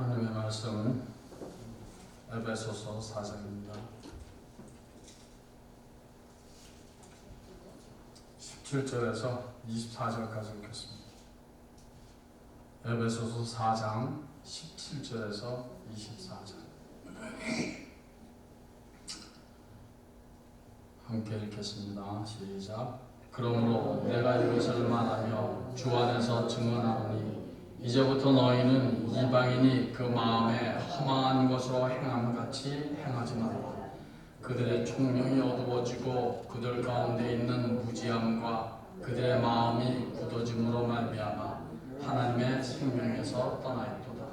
하나님의 말씀은 에베소서 4장입니다. 17절에서 24절까지 읽겠습니다. 에베소서 4장 17절에서 24절 함께 읽겠습니다. 시작. 그러므로 내가 이것을 말하며 주 안에서 증언하노니 이제부터 너희는 이방인이 그 마음에 허망한 것으로 행함 같이 행하지 말라. 그들의 총명이 어두워지고 그들 가운데 있는 무지함과 그들의 마음이 굳어짐으로 말미암아 하나님의 생명에서 떠나있도다.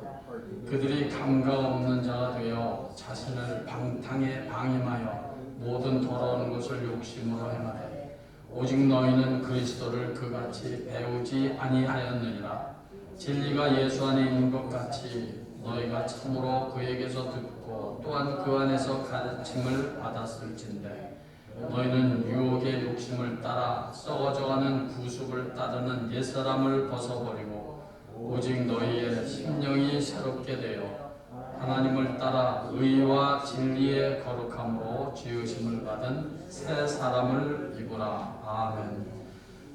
그들이 감각 없는 자가 되어 자신을 방탕에 방임하여 모든 더러운 것을 욕심으로 행하되 오직 너희는 그리스도를 그같이 배우지 아니하였느니라. 진리가 예수 안에 있는 것 같이 너희가 참으로 그에게서 듣고 또한 그 안에서 가르침을 받았을진데 너희는 유혹의 욕심을 따라 썩어져가는 구습을 따르는 옛사람을 벗어버리고 오직 너희의 심령이 새롭게 되어 하나님을 따라 의와 진리의 거룩함으로 지으심을 받은 새 사람을 입으라. 아멘.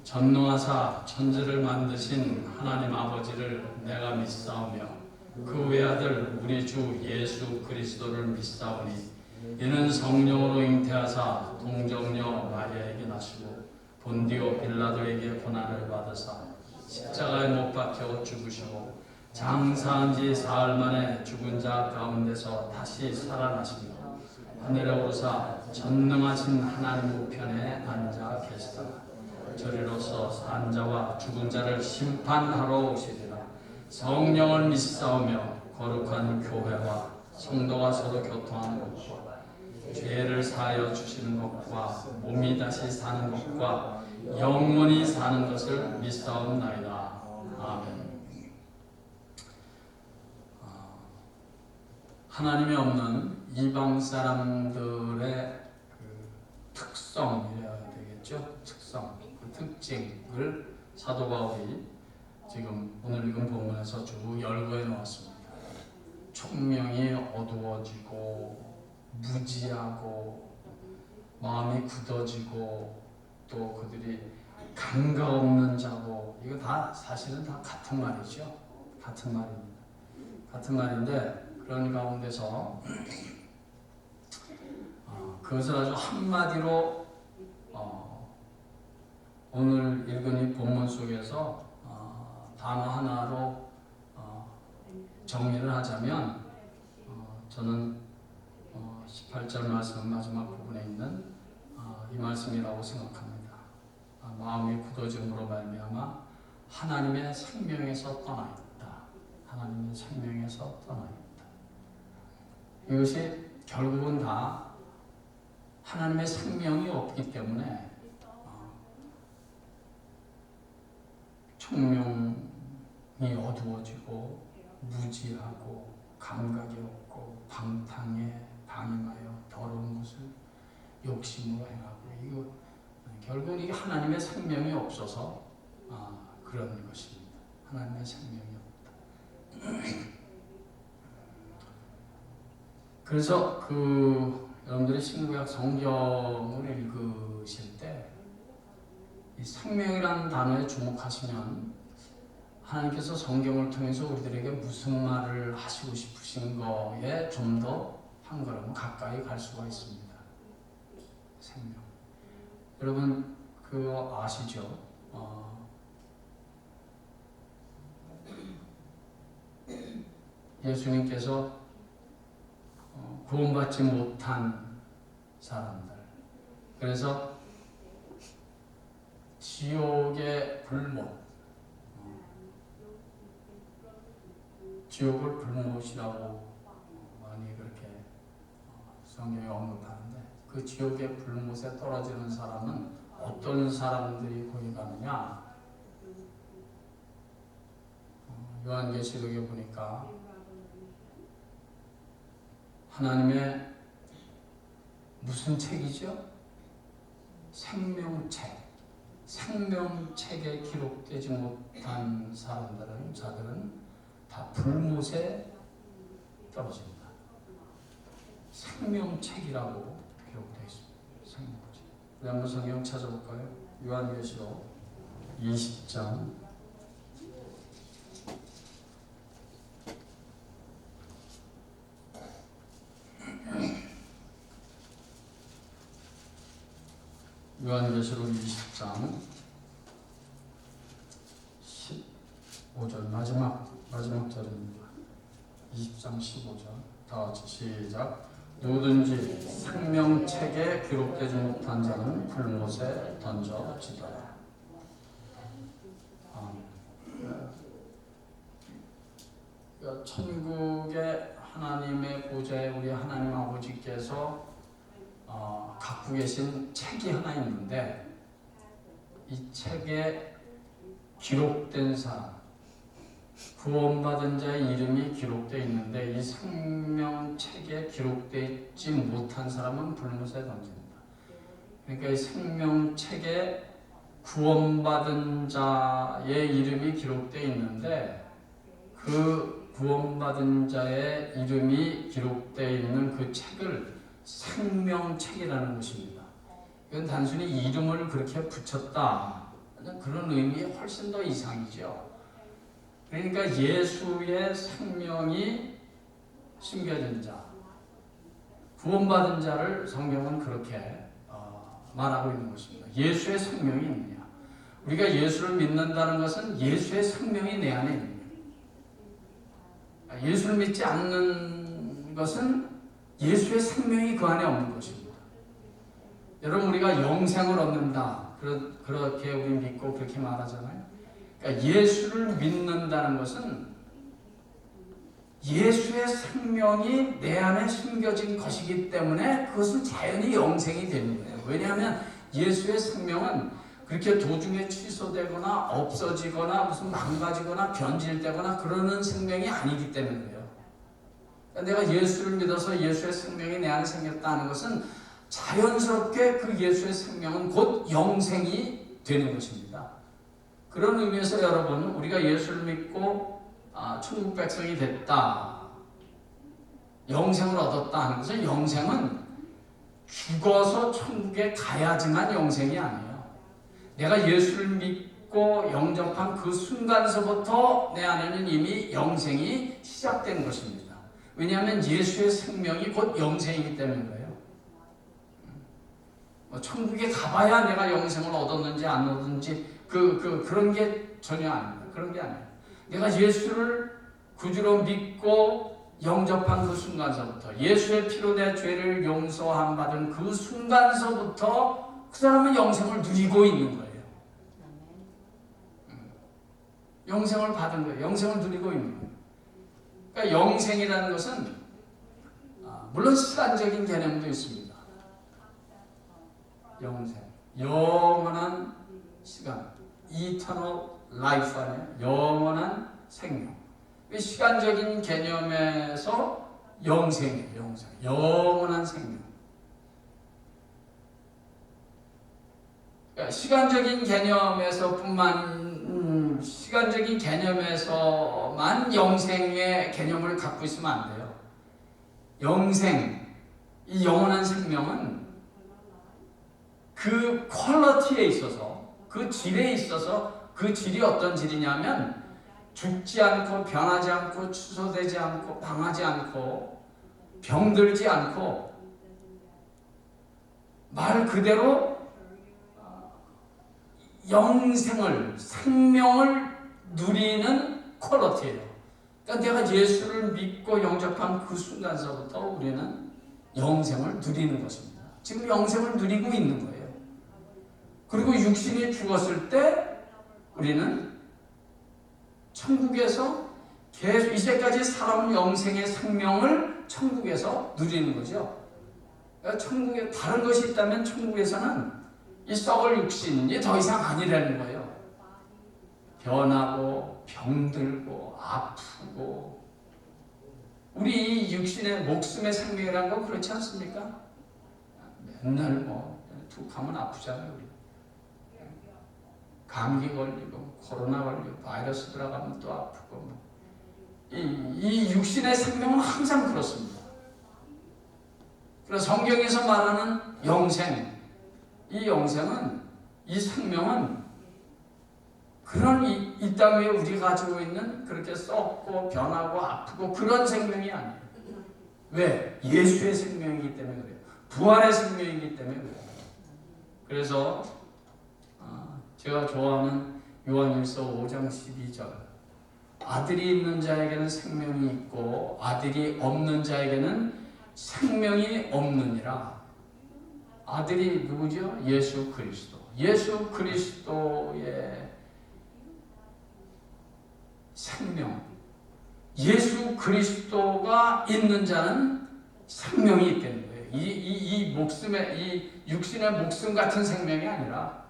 전능하사 천지를 만드신 하나님 아버지를 내가 믿사오며 그 외아들 우리 주 예수 그리스도를 믿사오니 이는 성령으로 잉태하사 동정녀 마리아에게 나시고 본디오 빌라도에게 고난을 받으사 십자가에 못 박혀 죽으시고 장사한 지 사흘 만에 죽은 자 가운데서 다시 살아나시며 하늘에 오르사 전능하신 하나님 우편에 앉아 계시다. 저리로서 산 자와 죽은 자를 심판하러 오시리라. 성령을 믿사오며 거룩한 교회와 성도가 서로 교통하는 것과 죄를 사하여 주시는 것과 몸이 다시 사는 것과 영원히 사는 것을 믿사옵나이다. 아멘. 하나님이 없는 이방 사람들의 특성이래야 되겠죠. 특징을 사도 바울이 지금 오늘 읽은 본문에서 쭉 열거해 놓았습니다. 총명이 어두워지고 무지하고 마음이 굳어지고 또 그들이 감각 없는 자고 이거 다 사실은 다 같은 말이죠. 같은 말입니다. 같은 말인데 그런 가운데서 그것을 아주 한마디로 오늘 읽은 이 본문 속에서 단어 하나로 정리를 하자면 저는 18절 말씀 마지막 부분에 있는 이 말씀이라고 생각합니다. 마음이 굳어짐으로 말미암아 하나님의 생명에서 떠나 있다. 하나님의 생명에서 떠나 있다. 이것이 결국은 다 하나님의 생명이 없기 때문에 총명이 어두워지고 무지하고 감각이 없고 방탕에 방임하여 더러운 것을 욕심으로 행하고 이거 결국은 이게 하나님의 생명이 없어서 그런 것입니다. 하나님의 생명이 없다. 그래서 여러분들이 신구약 성경을 읽으실 때 이 생명이라는 단어에 주목하시면 하나님께서 성경을 통해서 우리들에게 무슨 말을 하시고 싶으신 거에 좀 더 한 걸음 가까이 갈 수가 있습니다. 생명. 여러분 그거 아시죠? 예수님께서 구원받지 못한 사람들 그래서 지옥의 불못 지옥을 불못이라고 많이 그렇게 성경에 언급하는데 그 지옥의 불못에 떨어지는 사람은 어떤 사람들이 거기 가느냐 요한계시록에 보니까 하나님의 무슨 책이죠? 생명책. 생명책에 기록되지 못한 자들은 다 불못에 떨어집니다. 생명책이라고 기록되어 있습니다. 생명책. 우리 한번 성경 찾아볼까요? 요한계시록 20장 20장 15절 마지막 절입니다. 20장 15절 다 같이 시작. 누구든지 생명책에 기록되지 못한 자는 불못에 던져지더라. 천국의 하나님의 보좌에 우리 하나님 아버지께서 갖고 계신 책이 하나 있는데, 이 책에 기록된 사람, 구원받은 자의 이름이 기록되어 있는데, 이 생명책에 기록되어 있지 못한 사람은 불못에 던집니다. 그러니까 이 생명책에 구원받은 자의 이름이 기록되어 있는데, 그 구원받은 자의 이름이 기록되어 있는 그 책을 생명책이라는 것입니다. 이건 단순히 이름을 그렇게 붙였다, 그런 의미에 훨씬 더 이상이죠. 그러니까 예수의 생명이 숨겨진 자, 구원받은 자를 성경은 그렇게 말하고 있는 것입니다. 예수의 생명이 있느냐. 우리가 예수를 믿는다는 것은 예수의 생명이 내 안에 있는 거예요. 예수를 믿지 않는 것은 예수의 생명이 그 안에 없는 것입니다. 여러분, 우리가 영생을 얻는다, 그렇게 우리 믿고 그렇게 말하잖아요. 그러니까 예수를 믿는다는 것은 예수의 생명이 내 안에 숨겨진 것이기 때문에 그것은 자연히 영생이 되는 거예요. 왜냐하면 예수의 생명은 그렇게 도중에 취소되거나 없어지거나 무슨 망가지거나 변질되거나 그러는 생명이 아니기 때문이에요. 그러니까 내가 예수를 믿어서 예수의 생명이 내 안에 생겼다는 것은 자연스럽게 그 예수의 생명은 곧 영생이 되는 것입니다. 그런 의미에서 여러분, 우리가 예수를 믿고 천국 백성이 됐다, 영생을 얻었다 하는 것은, 영생은 죽어서 천국에 가야지만 영생이 아니에요. 내가 예수를 믿고 영접한 그 순간서부터 내 안에는 이미 영생이 시작된 것입니다. 왜냐하면 예수의 생명이 곧 영생이기 때문이에요. 천국에 가봐야 내가 영생을 얻었는지 안 얻었는지 그런 게 전혀 아닙니다. 그런 게 아니에요. 내가 예수를 구주로 믿고 영접한 그 순간서부터, 예수의 피로 내 죄를 용서함 받은 그 순간서부터 그 사람은 영생을 누리고 있는 거예요. 영생을 받은 거예요. 영생을 누리고 있는 거예요. 그러니까 영생이라는 것은 물론 시간적인 개념도 있습니다. 영생, 영원한 시간, eternal life 안에 영원한 생명. 시간적인 개념에서 영생이에요. 영생, 영원한 생명. 그러니까 시간적인 개념에서만 영생의 개념을 갖고 있으면 안 돼요. 영생, 이 영원한 생명은 그 퀄리티에 있어서, 그 질에 있어서, 그 질이 어떤 질이냐면 죽지 않고 변하지 않고 취소되지 않고 방하지 않고 병들지 않고 말 그대로 영생을, 생명을 누리는 퀄리티예요. 그러니까 내가 예수를 믿고 영접한 그 순간서부터 우리는 영생을 누리는 것입니다. 지금 영생을 누리고 있는 거예요. 그리고 육신이 죽었을 때 우리는 천국에서 계속 이제까지 살아온 영생의 생명을 천국에서 누리는 거죠. 그러니까 천국에 다른 것이 있다면 천국에서는 이 썩을 육신이 더 이상 아니라는 거예요. 변하고 병들고 아프고, 우리 육신의 목숨의 생명이라는 건 그렇지 않습니까? 맨날 툭 하면 아프잖아요. 우리. 감기 걸리고 코로나 걸리고 바이러스 들어가면 또 아프고 이 육신의 생명은 항상 그렇습니다. 그래서 성경에서 말하는 영생, 이 영생은, 이 생명은 그런 이 땅 위에 우리가 가지고 있는 그렇게 썩고 변하고 아프고 그런 생명이 아니에요. 왜? 예수의 생명이기 때문에 그래요. 부활의 생명이기 때문에 그래요. 그래서 제가 좋아하는 요한일서 5장 12절, 아들이 있는 자에게는 생명이 있고 아들이 없는 자에게는 생명이 없느니라. 아들이 누구죠? 예수 그리스도. 예수 그리스도의 생명, 예수 그리스도가 있는 자는 생명이 있다는 거예요. 이 목숨의, 이 육신의 목숨 같은 생명이 아니라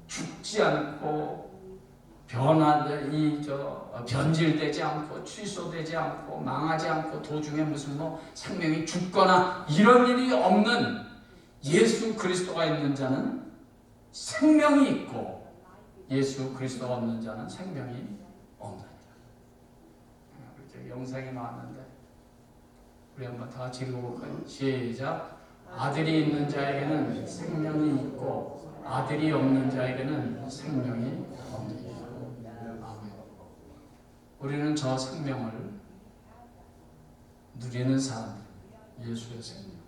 죽지 않고 변질되지 않고 취소되지 않고 망하지 않고 도중에 무슨 생명이 죽거나 이런 일이 없는 예수 그리스도가 있는 자는 생명이 있고 예수 그리스도가 없는 자는 생명이 없느니라. 그렇죠. 영상이 나왔는데 우리 한번 다 같이 읽어볼까요? 시작. 아들이 있는 자에게는 생명이 있고 아들이 없는 자에게는 생명이 없느니라. 우리는 저 생명을 누리는 사람들, 예수의 생명.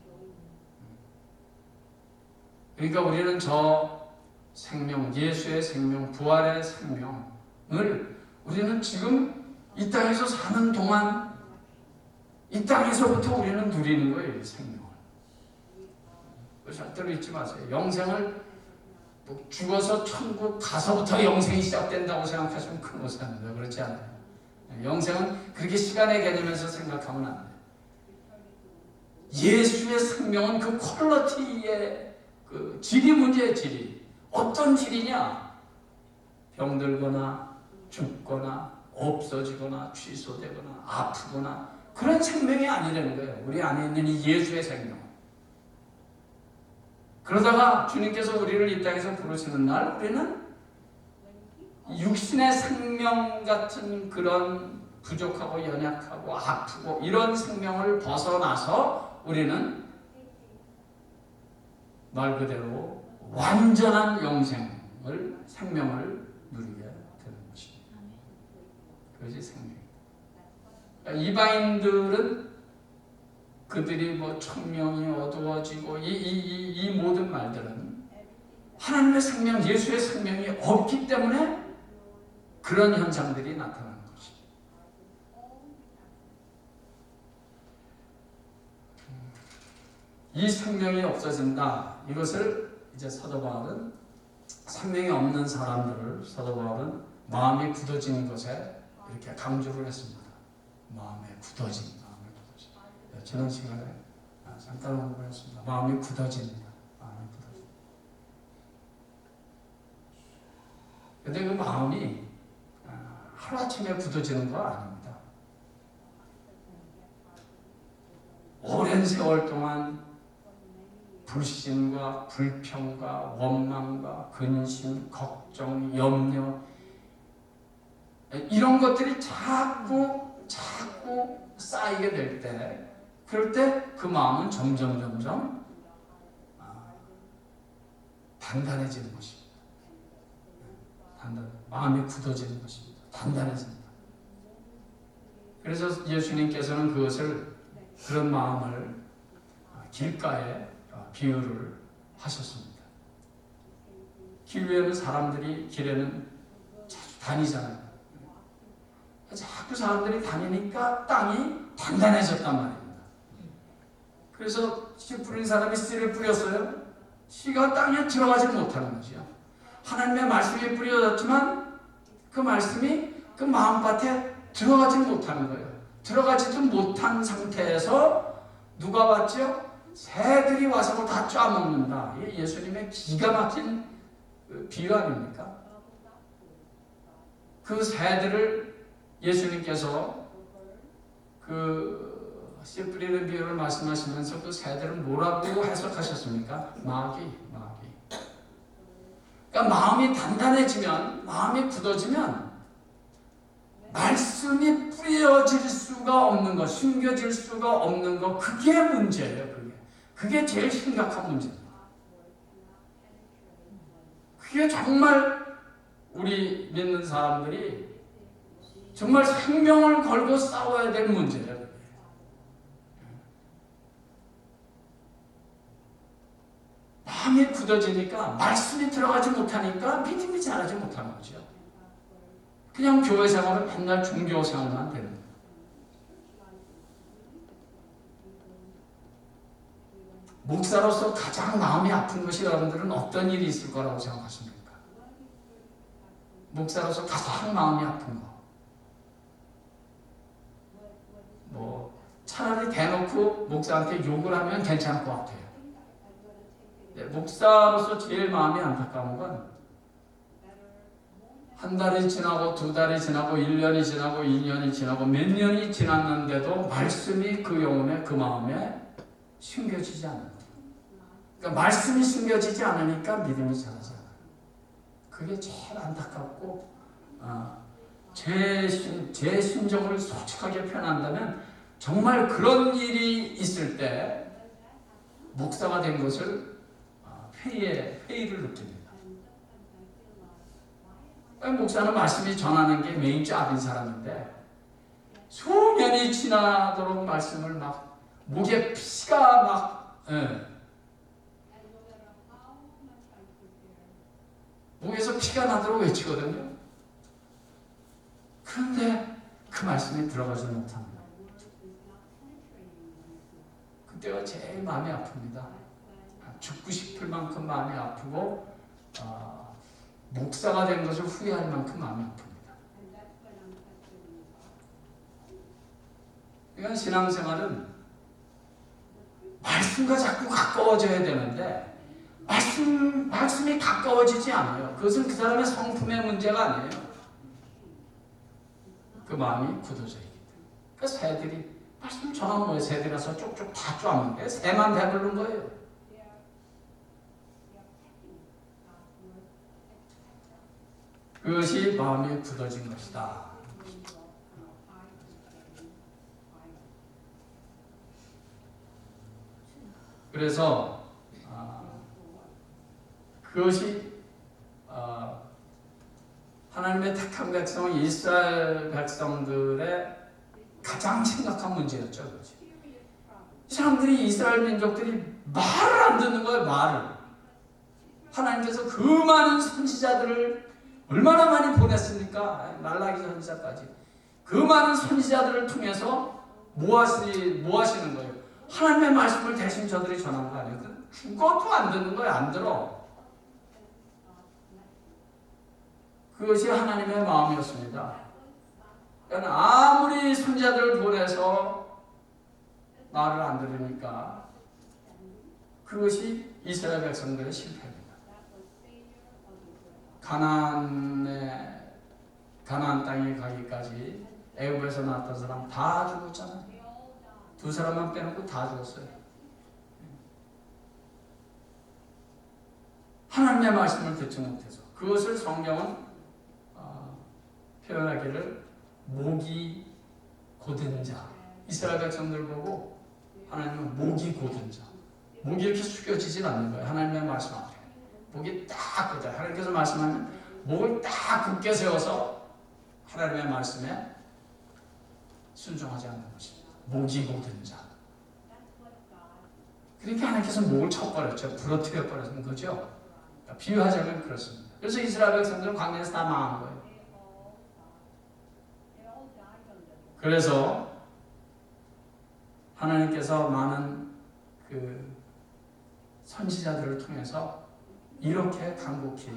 그러니까 우리는 저 생명, 예수의 생명, 부활의 생명을 우리는 지금 이 땅에서 사는 동안 이 땅에서부터 우리는 누리는 거예요, 이 생명을. 절대로 잊지 마세요. 영생을 죽어서 천국 가서부터 영생이 시작된다고 생각하시면 큰 오산입니다. 그렇지 않아요. 영생은 그렇게 시간의 개념에서 생각하면 안 돼요. 예수의 생명은 그 퀄리티의 그 질이 문제의 질이. 어떤 질이냐? 병들거나 죽거나 없어지거나 취소되거나 아프거나 그런 생명이 아니라는 거예요. 우리 안에 있는 이 예수의 생명. 그러다가 주님께서 우리를 이 땅에서 부르시는 날 우리는 육신의 생명 같은 그런 부족하고 연약하고 아프고 이런 생명을 벗어나서 우리는 말 그대로 완전한 영생을, 생명을 누리게 되는 것입니다. 그것이 생명입니다. 그러니까 이방인들은 그들이 천명이 어두워지고 이 모든 말들은 하나님의 생명, 예수의 생명이 없기 때문에 그런 현상들이 나타나는 것입니다. 이 생명이 없어진다. 이것을 이제 사도 바울은 생명이 없는 사람들을 사도 바울은 마음이 굳어지는 것에 이렇게 강조를 했습니다. 마음에 굳어진. 지난 시간에 잠깐 공부했습니다. 마음이 굳어집니다. 마음이 굳어집니다. 근데 그 마음이 하루아침에 굳어지는 거 아닙니다. 오랜 세월 동안 불신과 불평과 원망과 근심, 걱정, 염려 이런 것들이 자꾸 쌓이게 될 때 그럴 때 그 마음은 점점 단단해지는 것입니다. 마음이 굳어지는 것입니다. 단단해집니다. 그래서 예수님께서는 그런 마음을 길가에 비유를 하셨습니다. 길 위에는 사람들이 길에는 자주 다니잖아요. 자꾸 사람들이 다니니까 땅이 단단해졌단 말입니다. 그래서 씨 뿌린 사람이 씨를 뿌렸어요. 씨가 땅에 들어가지 못하는 거죠. 하나님의 말씀이 뿌려졌지만 그 말씀이 그 마음밭에 들어가지 못하는 거예요. 들어가지도 못한 상태에서 누가 봤죠? 새들이 와서 다 쪼아먹는다. 이게 예수님의 기가 막힌 비유 아닙니까? 그 새들을 예수님께서 씨 뿌리는 비유를 말씀하시면서 그 새들은 뭐라고 해석하셨습니까? 마귀. 그러니까 마음이 단단해지면, 마음이 굳어지면 말씀이 뿌려진 수가 없는 것, 숨겨질 수가 없는 것, 그게 문제예요. 그게 제일 심각한 문제입니다. 그게 정말 우리 믿는 사람들이 정말 생명을 걸고 싸워야 될 문제예요. 마음이 굳어지니까, 말씀이 들어가지 못하니까 믿음이 자라지 못하는 거죠. 그냥 교회 생활은 맨날 종교 생활만 되는 거예요. 목사로서 가장 마음이 아픈 것이 여러분들은 어떤 일이 있을 거라고 생각하십니까? 목사로서 가장 마음이 아픈 거. 차라리 대놓고 목사한테 욕을 하면 괜찮을 것 같아요. 목사로서 제일 마음이 안타까운 건 한 달이 지나고, 두 달이 지나고, 1년이 지나고, 2년이 지나고, 몇 년이 지났는데도 말씀이 그 영혼에, 그 마음에 숨겨지지 않는 거예요. 그러니까 말씀이 숨겨지지 않으니까 믿음이 자라지 않아요. 그게 제일 안타깝고, 제 심정을 솔직하게 표현한다면 정말 그런 일이 있을 때 목사가 된 것을 회의를 느낍니다. 목사는 말씀이 전하는 게 메인 잡인 사람인데 수년이 지나도록 말씀을 막 목에 피가 막 목에서 피가 나도록 외치거든요. 그런데 그 말씀이 들어가지 못합니다. 그때가 제일 마음이 아픕니다. 죽고 싶을 만큼 마음이 아프고 목사가 된 것을 후회할 만큼 마음이 아픕니다. 그러니까 신앙생활은 말씀과 자꾸 가까워져야 되는데 말씀이 가까워지지 않아요. 그것은 그 사람의 성품의 문제가 아니에요. 그 마음이 굳어져 있기 때문에. 그러니까 새들이 말씀 전하면 뭐예요? 새들이라서 쪽쪽 다 쪼았는데 새만 배부른 거예요. 그것이 마음이 굳어진 것이다. 그래서 그것이 하나님의 택한 백성 이스라엘 백성들의 가장 심각한 문제였죠. 그렇지? 이 사람들이 이스라엘 민족들이 말을 안 듣는 거예요. 말을. 하나님께서 그 많은 선지자들을 얼마나 많이 보냈습니까? 말라기 선지자까지. 그 많은 선지자들을 통해서 뭐 하시는 거예요? 하나님의 말씀을 대신 저들이 전한 거 아니에요? 그것도 안 듣는 거예요. 안 들어. 그것이 하나님의 마음이었습니다. 그러니까 아무리 선지자들을 보내서 말을 안 들으니까 그것이 이스라엘 백성들의 실패입니다. 가나안 땅에 가기까지 애굽에서 나왔던 사람 다 죽었잖아요. 두 사람만 빼놓고 다 죽었어요. 하나님의 말씀을 듣지 못해서. 그것을 성경은 표현하기를 목이 곧은 자. 이스라엘 백성들 보고 하나님은 목이 곧은 자. 목이 이렇게 숙여지질 않는 거예요. 하나님의 말씀 앞에. 목이 딱 굳어요. 하나님께서 말씀하면 목을 딱 굳게 세워서 하나님의 말씀에 순종하지 않는 것입니다. 목이 곧은 자. 그러니까 하나님께서 목을 쳐버렸죠. 부러뜨려 버렸는 거죠. 그러니까 비유하자면 그렇습니다. 그래서 이스라엘 백성들은 광야에서 다 망한 거예요. 그래서 하나님께서 많은 그 선지자들을 통해서 이렇게 간곡히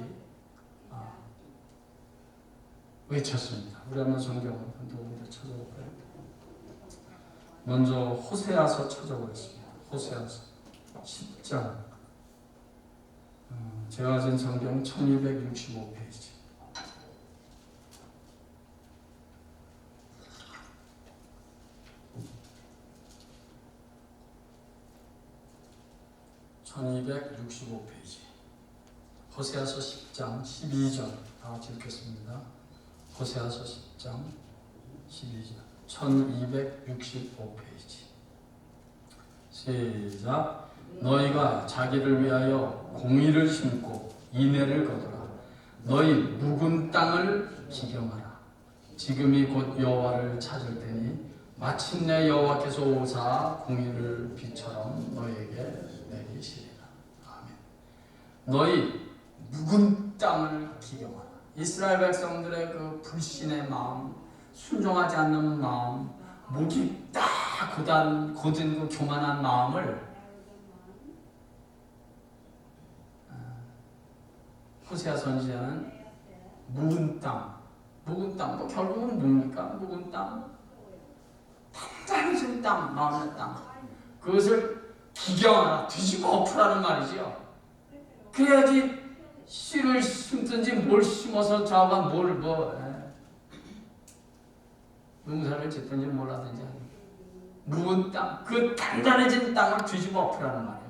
외쳤습니다. 우리 한번 성경을 한번 찾아볼까요? 먼저 호세아서 찾아보겠습니다. 호세아서 10장. 제가 가진 성경 1265페이지. (1265페이지) 호세아서 10장 12절 다 같이 읽겠습니다. 호세아서 10장 12절 1265페이지. 시작. 너희가 자기를 위하여 공의를 심고 인애를 거두라. 너희 묵은 땅을 기경하라. 지금이 곧 여호와를 찾을 때니 마침내 여호와께서 오사 공의를 비처럼 너희에게 내리시리라. 아멘. 너희 묵은 땅을 기경하라. 이스라엘 백성들의 그 불신의 마음, 순종하지 않는 마음, 목이 딱 고든 그 교만한 마음을 호세아 선지자는 묵은 땅, 묵은 땅, 뭐 결국은 뭡니까? 묵은 땅, 단단해진 땅, 마음의 땅, 그것을 기경하라, 뒤집어 엎으라는 말이죠. 그래야지 씨를 심든지 뭘 심어서 저가 농사를 짓든지 뭘 하든지 묵은 땅, 그 단단해진 땅을 뒤집어 엎으라는 말이에요.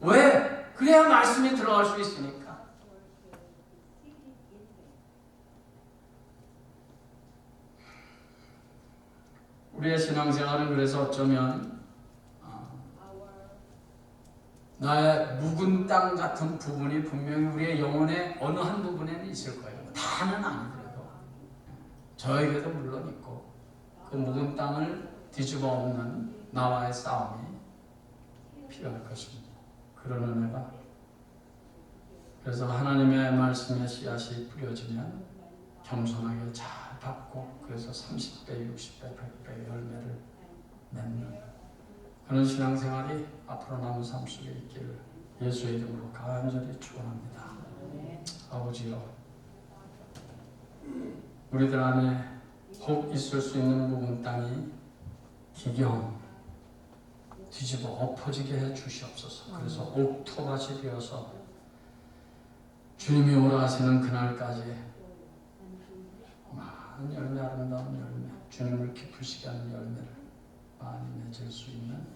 왜? 그래야 말씀이 들어갈 수 있으니까. 우리의 신앙생활은 그래서 어쩌면 나의 묵은 땅 같은 부분이 분명히 우리의 영혼의 어느 한 부분에는 있을 거예요. 다는 아니더라도 저에게도 물론 있고, 그 묵은 땅을 뒤집어 엎는 나와의 싸움이 필요할 것입니다. 그런 은혜가, 그래서 하나님의 말씀의 씨앗이 뿌려지면 겸손하게 잘 받고, 그래서 30배, 60배, 100배 열매를 맺는 그런 신앙생활이 앞으로 남은 삶 속에 있기를 예수의 이름으로 간절히 축원합니다. 아버지요, 우리들 안에 혹 있을 수 있는 묵은 땅이 기경 뒤집어 엎어지게 해 주시옵소서. 그래서 옥토밭이 되어서 주님이 오라 하시는 그날까지 많은 열매, 아름다운 열매, 주님을 기쁘시게 하는 열매를 많이 맺을 수 있는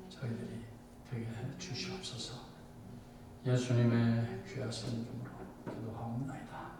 저희들이 되게 해 주시옵소서. 예수님의 귀하신 이름으로 기도하옵나이다.